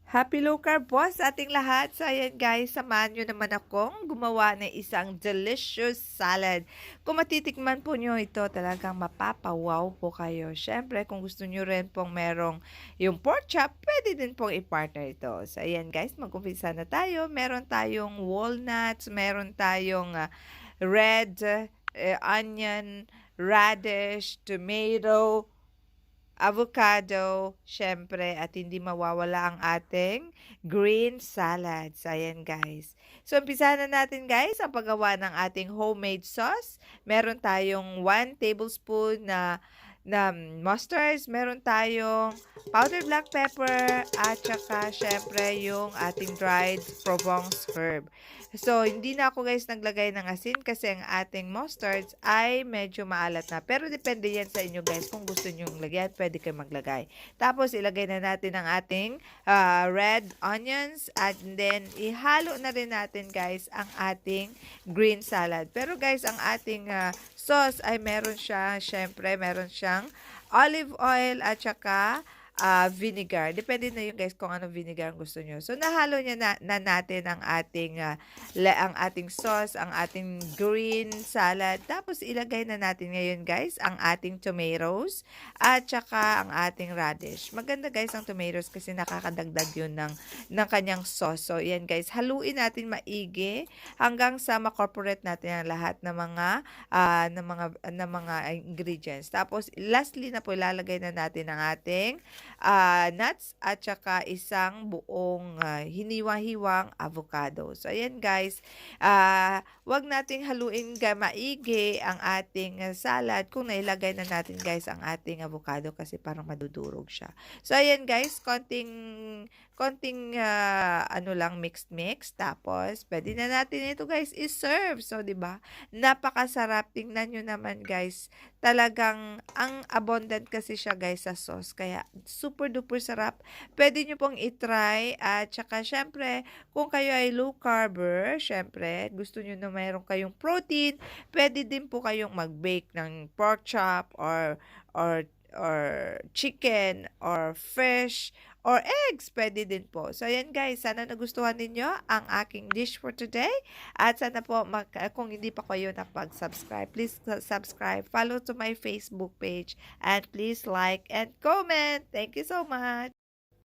Happy low carb po sa ating lahat. So ayan guys, samahan nyo naman akong gumawa ng isang delicious salad. Kung matitikman po nyo ito, talagang mapapawaw po kayo. Syempre, kung gusto nyo rin pong merong yung pork chop, pwede din pong i-partner ito. So ayan guys, mag-umpisa na tayo. Meron tayong walnuts, meron tayong red onion, radish, tomato, avocado, syempre, at hindi mawawala ang ating green salad. So, ayan guys. So, umpisahan na natin guys ang paggawa ng ating homemade sauce. Meron tayong 1 tablespoon na mustard, meron tayong powdered black pepper, at saka syempre yung ating dried Provence herb. So, hindi na ako guys naglagay ng asin kasi ang ating mustards ay medyo maalat na. Pero depende yan sa inyo guys. Kung gusto nyo lagyan, pwede kayo maglagay. Tapos, ilagay na natin ang ating red onions at then ihalo na rin natin guys ang ating green salad. Pero guys, ang ating sauce ay meron siya, syempre, meron siyang olive oil at saka vinegar. Depende na yun guys kung ano vinegar ang gusto nyo. So, nahalo niya na natin ang ating sauce, ang ating green salad. Tapos, ilagay na natin ngayon guys ang ating tomatoes at saka ang ating radish. Maganda guys ang tomatoes kasi nakakadagdag yun ng kanyang sauce. So, yan guys, haluin natin maigi hanggang sa makorporate natin ang lahat ng mga ingredients. Tapos, lastly na po, ilalagay na natin ang ating nuts at saka isang buong hiniwa-hiwang avocado. So, ayan guys, wag nating haluin maigi ang ating salad kung nailagay na natin guys ang ating avocado kasi parang madudurog siya. So, ayan guys, konting ano lang mix. Tapos, pwede na natin ito guys i-serve. So, 'di ba? Napakasarap. Tingnan nyo naman guys. Talagang ang abundant kasi siya guys sa sauce. Kaya super duper sarap. Pwede nyo pong i-try. At saka syempre, kung kayo ay low carber, syempre, gusto nyo na mayroon kayong protein, pwede din po kayong mag-bake ng pork chop or chicken or fish or eggs, pwede din po. So, ayan guys, sana nagustuhan ninyo ang aking dish for today. At sana po, kung hindi pa kayo nakapag-subscribe, please subscribe, follow to my Facebook page, and please like and comment. Thank you so much!